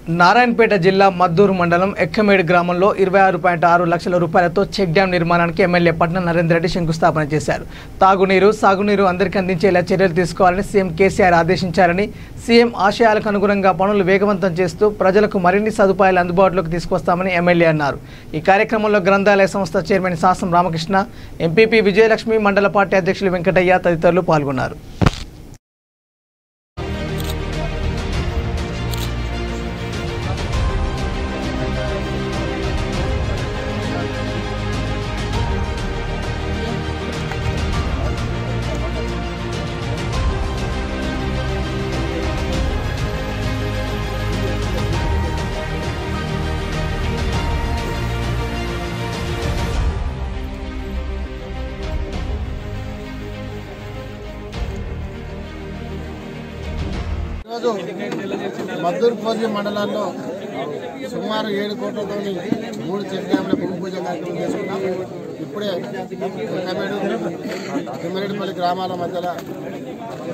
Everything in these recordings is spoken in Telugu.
నారాయణపేట జిల్లా మద్దూరు మండలం ఎక్కమేడు గ్రామంలో 26.6 లక్షల రూపాయలతో చెక్ డ్యాం నిర్మాణానికి ఎమ్మెల్యే పట్నం నరేందర్ రెడ్డి శంకుస్థాపన చేశారు. తాగునీరు, సాగునీరు అందరికీ అందించేలా చర్యలు తీసుకోవాలని సీఎం కేసీఆర్ ఆదేశించారని, సీఎం ఆశయాలకు అనుగుణంగా పనులు వేగవంతం చేస్తూ ప్రజలకు మరిన్ని సదుపాయాలు అందుబాటులోకి తీసుకొస్తామని ఎమ్మెల్యే అన్నారు. ఈ కార్యక్రమంలో గ్రంథాలయ సంస్థ చైర్మన్ సాసం రామకృష్ణ, ఎంపీపీ విజయలక్ష్మి, మండల పార్టీ అధ్యక్షులు వెంకటయ్య తదితరులు పాల్గొన్నారు. మద్దూరు పోజీ మండలాల్లో సుమారు 7 కోట్లతో 3 చెక్ డ్యాంల భూమి పూజ కార్యక్రమం చేసుకున్నాం. ఇప్పుడే తిమ్మరెడ్డిపల్లి గ్రామాల మధ్యలో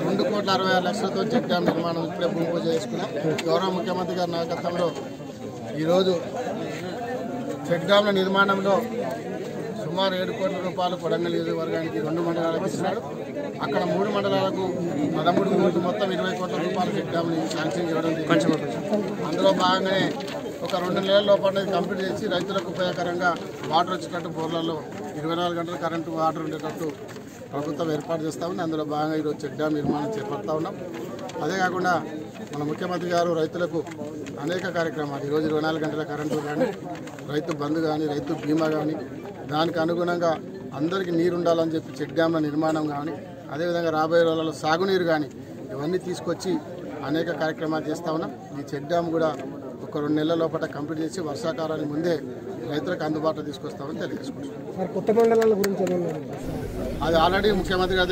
2,66,00,000తో చెక్ డ్యాం నిర్మాణం ఇప్పుడే భూమి పూజ చేసుకున్నాం. గౌరవ ముఖ్యమంత్రి గారి నాయకత్వంలో ఈరోజు చెక్ డ్యాంల నిర్మాణంలో సుమారు 7 కోట్ల రూపాయలు కొడంగల్ నియోజకవర్గానికి 2 మండలాలకు ఇచ్చినాడు. అక్కడ 3 మండలాలకు 13 కోట్లు, మొత్తం 20 కోట్ల రూపాయలు చెక్ డ్యామ్ని శాంక్షన్ చేయడం జరిగింది. అందులో భాగంగానే ఒక 2 నెలల లోపల కంప్లీట్ చేసి రైతులకు ఉపయోగకరంగా వాటర్ వచ్చేటట్టు బోర్లలో 24 గంటల కరెంటు వాటర్ ఉండేటట్టు ప్రభుత్వం ఏర్పాటు చేస్తూ ఉంది. అందులో భాగంగా ఈరోజు చెక్ డ్యామ్ నిర్మాణం చేపడతా ఉన్నాం. అదే కాకుండా మన ముఖ్యమంత్రి గారు రైతులకు అనేక కార్యక్రమాలు, ఈరోజు 24 గంటల కరెంటు కానీ, రైతు బంధు కానీ, రైతు బీమా కానీ, దానికి అనుగుణంగా అందరికీ నీరు ఉండాలని చెప్పి చెక్ డ్యామ్ల నిర్మాణం కానీ, అదేవిధంగా రాబోయే రోజులలో సాగునీరు కానీ ఇవన్నీ తీసుకొచ్చి అనేక కార్యక్రమాలు చేస్తూ ఉన్నాం. ఈ చెక్ డ్యామ్ కూడా ఒక 2 నెలల లోపల కంప్లీట్ చేసి వర్షాకాలానికి ముందే రైతులకు అందుబాటులో తీసుకొస్తామని తెలియజేసుకుంటున్నాం. కొత్త మండలాల గురించి అది ఆల్రెడీ ముఖ్యమంత్రి గారు